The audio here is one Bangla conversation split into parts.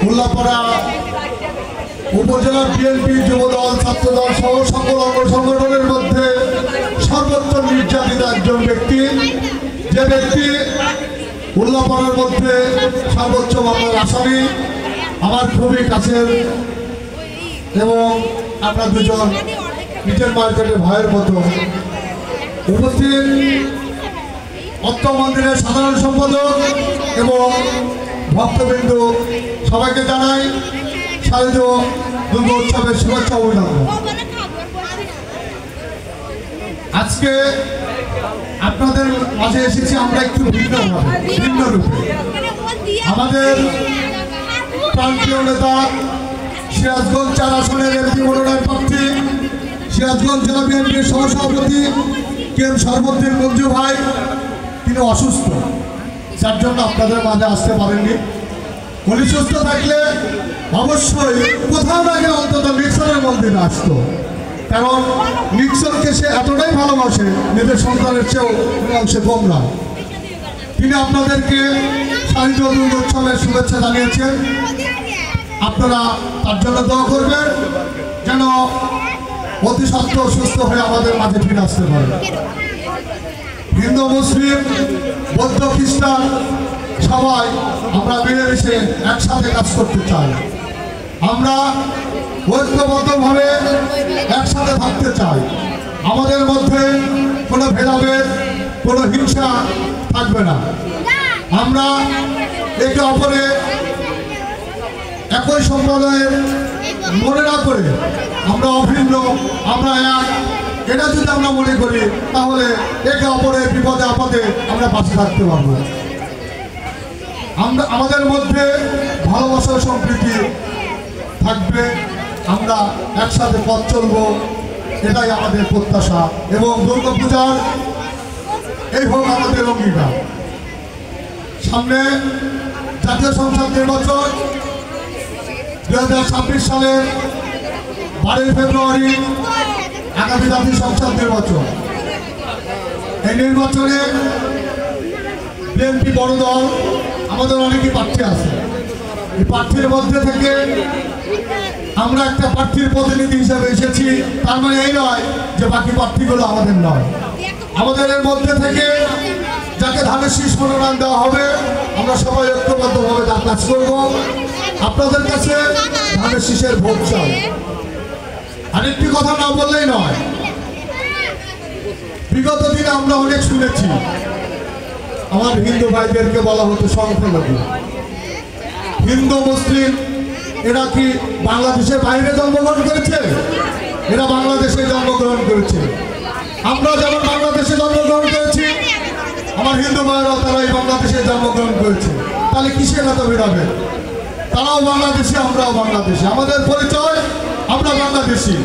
উল্লাপাড়া উপজেলা বিএনপি যুবদল ছাত্রদল সহ সকল অঙ্গ সংগঠনের মধ্যে সর্বোচ্চ নির্যাতিত একজন ব্যক্তি, যে ব্যক্তি উল্লাপাড়ার মধ্যে সর্বোচ্চ মামলার আসামি, আমার খুবই কাছের এবং আমরা দুজন নিজের মার্কেটের ভাইয়ের মতো। উপস্থিত অত্র মন্দিরের সাধারণ সম্পাদক এবং ভক্তবৃন্দ সবাইকে জানাই শারদীয় দুর্গা উৎসবের শুভেচ্ছা অভিনন্দন। আজকে আপনাদের মাঝে এসেছি আমরা একটু ভিন্ন রূপে। আমাদের প্রান্তীয় নেতা সিরাজগঞ্জ ৪ আসনের এমপি মনোনয়ন প্রার্থী, সিরাজগঞ্জ জেলা বিএনপির সহসভাপতি কেম সরবদ্দীন মঞ্জু ভাই, তিনি অসুস্থ, যার জন্য আপনাদের মাঝে আসতে পারেননি। উনি সুস্থ থাকলে অবশ্যই কোথাও না গিয়ে অন্তত নিক্সনের মন্দিরে আসতো, কারণ নিক্সনকে সে এতটাই ভালোবাসে নিজের সন্তানের চেয়েও অংশে কম নয়। তিনি আপনাদেরকে শারদীয় দুর্গা উৎসবের শুভেচ্ছা জানিয়েছেন। আপনারা তার জন্য দোয়া করবেন যেন অতি সত্ত্ব সুস্থ হয়ে আমাদের মাঝে ফিরে আসতে পারে। হিন্দু, মুসলিম, বৌদ্ধ, খ্রিস্টান সবাই আমরা মিলেমিশে একসাথে কাজ করতে চাই। আমরা ঐক্যবদ্ধভাবে একসাথে থাকতে চাই। আমাদের মধ্যে কোনো ভেদাভেদ, কোনো হিংসা থাকবে না। আমরা একে অপরে একই সম্প্রদায়ের মনে না করে আমরা অভিন্ন, আমরা এক, এটা যদি আমরা মনে করি তাহলে একে অপরের বিপদে আপদে আমরা পাশে থাকতে পারবো। আমরা আমাদের মধ্যে ভালোবাসার সম্প্রীতি থাকবে, আমরা একসাথে পথ চলবো, এটাই আমাদের প্রত্যাশা। এবং দুর্গা পূজার এই হোক আমাদের অঙ্গীকার। সামনে জাতীয় সংসদ নির্বাচন 2026 সালের 12 ফেব্রুয়ারি আগামী জাতীয় সংসদ নির্বাচন। এই নির্বাচনে বিএনপি বড় দল, আমাদের অনেকই প্রার্থী আছে। এই প্রার্থীর মধ্যে থেকে আমরা একটা প্রার্থীর প্রতিনিধি হিসেবে এসেছি, তার মানে এই নয় যে বাকি প্রার্থীগুলো আমাদের নয়। আমাদের এর মধ্যে থেকে যাকে ধানের শীষ মনোনয়ন দেওয়া হবে আমরা সবাই ঐক্যবদ্ধভাবে তার কাজ করব। আপনাদের কাছে ধানের শীষের ভোট চাই। আরেকটি কথা না বললেই নয়, বিগত দিনে আমরা অনেক শুনেছি আমার হিন্দু ভাইদেরকে বলা হতো সংখ্যালঘু। হিন্দু, মুসলিম এরা কি বাংলাদেশের বাইরে জন্মগ্রহণ করেছে? এরা বাংলাদেশে জন্মগ্রহণ করেছে। আমরা যেমন বাংলাদেশে জন্মগ্রহণ করেছি, আমার হিন্দু ভাইরাও তারাই বাংলাদেশে জন্মগ্রহণ করেছে। তাহলে কিসের এত ভেদাভেদ? তারাও বাংলাদেশি, আমরাও বাংলাদেশি। আমাদের পরিচয় আমরা বাংলাদেশি,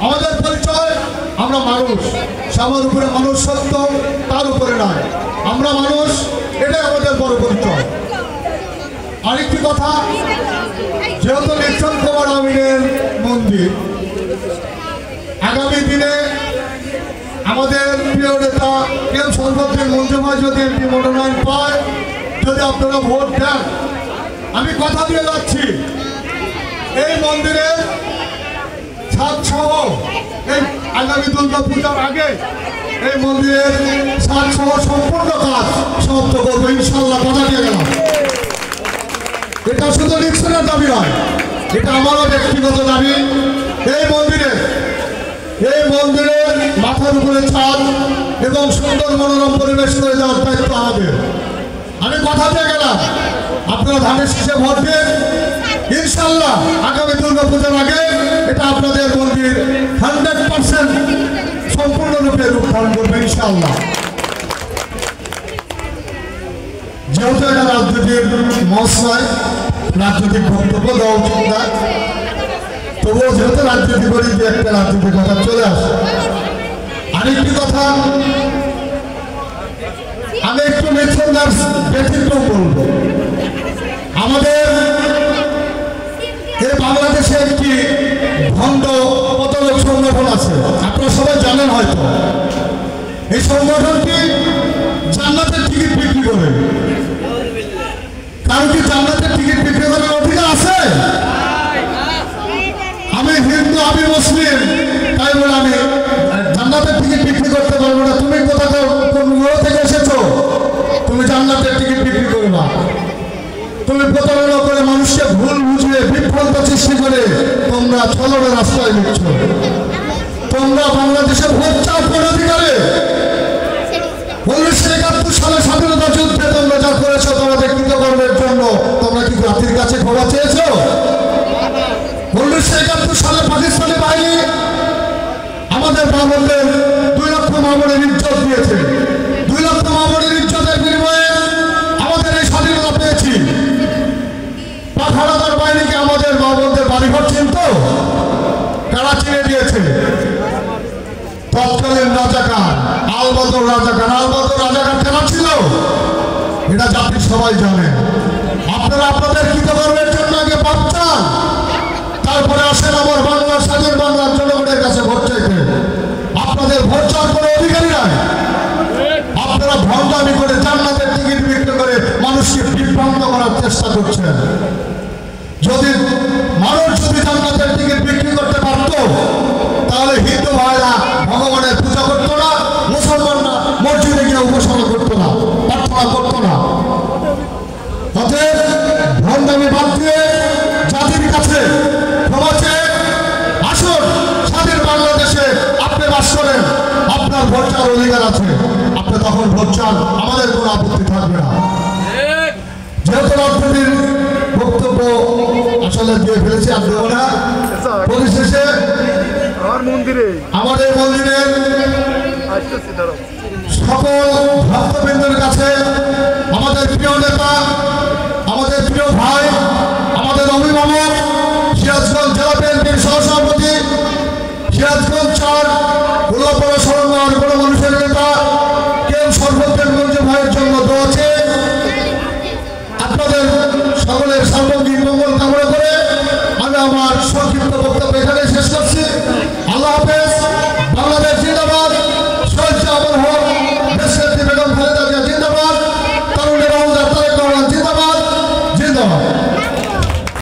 আমাদের পরিচয় আমরা মানুষ। সবার উপরে মানুষ সত্য, তার উপরে নয়। আমরা মানুষ, এটাই আমাদের বড় পরিচয়। আরেকটি কথা, যেহেতু নিক্সন কুমার আমিনের মন্দির, আগামী দিনে আমাদের প্রিয় নেতা কেম সরবদ্দীন মঞ্জু ভাই যদি এমপি মনোনয়ন পায়, যদি আপনারা ভোট দেন, আমি কথা দিয়ে যাচ্ছি এই মন্দিরে ছাদ সহ এই আগামী দুর্গা পূজার আগে এই মন্দিরের ছাদ সহ সম্পূর্ণ কাজ সমাপ্ত করবো ইনশাল্লাহ, কথা দিয়ে গেলাম। এটা শুধু নিক্সনের দাবি নয়, এটা আমারও ব্যক্তিগত দাবি। এই মন্দিরের মাথার উপরে ছাদ এবং সুন্দর মনোরম পরিবেশ করে দেওয়ার দায়িত্ব আমাদের। আমি কথা দিয়ে গেলাম, আপনারা ধানের শীষে ভোট দিন ইনশাল্লাহ। আগামী দুর্গা পূজার আগে এটা আপনাদের মন্দির 100% সম্পূর্ণরূপে রূপ ধারণ করবে ইনশাল্লাহ। যেহেতু এটা রাজনীতির মঞ্চ নয়, রাজনৈতিক বক্তব্য দেওয়া উচিত না, তবুও যেহেতু রাজনীতি করি যে একটা রাজনীতির কথা চলে আসে। আরেকটি কথা, আমি একটু মেথডার ব্যতিক্রম বলবো। আমাদের এই বাংলাদেশে একটি ভণ্ড প্রতারক সংগঠন আছে, আপনারা সবাই জানেন হয়তো। এই সংগঠনটি জান্নাতের টিকিট বিক্রি করে। কারো কি জান্নাতের টিকিট বিক্রি করার অধিকার আছে? তুমি প্রতারণা করে মানুষকে ভুল বুঝিয়ে বিভ্রান্ত সৃষ্টি করে তোমরা ছলনের রাস্তায় নিচ্ছ। তোমরা বাংলাদেশে ভোট চাও কোন অধিকারে? 1971 সালে স্বাধীনতা যুদ্ধে তোমরা যা করেছো তোমাদের কৃতকর্মের জন্য তোমরা কি জাতির কাছে ক্ষমা চেয়েছো? 1971 সালে পাকিস্তানি বাহিনী আমাদের ব্রাহ্মণদের 2 লক্ষ মামুনের ইজ্জত দিয়েছে। 2 লক্ষ মামুনের ইজ্জতের বিনিময়ে আমাদের এই স্বাধীনতা পেয়েছি। পাঠানাদার বাহিনীকে আমাদের ব্রাহ্মণদের বাড়িঘর চিনত? কারা চিনে দিয়েছে? তৎকালীন রাজাকার আলবদর রাজাকার। আলবদর রাজাকার কেন ছিল এটা জাতির সবাই জানে। আপনারা আপনাদের কৃতকর্মের জন্য আগে পাপ চান, তারপরে আসেন আমার বাংলা স্বাধীন বাংলার জনগণের কাছে ভোট চাইতে। আপনাদের ভোট চাওয়ার কোনো অধিকারী নাই। আপনারা ভণ্ডামি করে জান্নাতের টিকিট বিক্রি করে মানুষকে বিভ্রান্ত করার চেষ্টা করছেন। যদি মানুষ যদি জান্নাতের টিকিট বিক্রি করতে পারত তাহলে হিন্দু ভাইরা ভগবানের পূজা করতো না, মুসলমানরা মসজিদে গিয়ে উপাসনা করতো না, প্রার্থনা করতো না। অতএব ভণ্ডামি বাদ দিয়ে জাতির কাছে ক্ষমা চেয়ে আসুন। স্বাধীন বাংলাদেশে আপনি বাস করেন, আপনার ভোট চাওয়ার অধিকার আছে। আপনি তখন ভোট চান, আমাদের কোনো আপত্তি থাকবে না। যেহেতু রাজনীতির বক্তব্য আসলে দিয়ে ফেলেছি আর দেবো না। পরিশেষে আমাদের মন্দিরের সকল ভক্তবৃন্দের কাছে আমাদের প্রিয় নেতা, আমাদের প্রিয় ভাই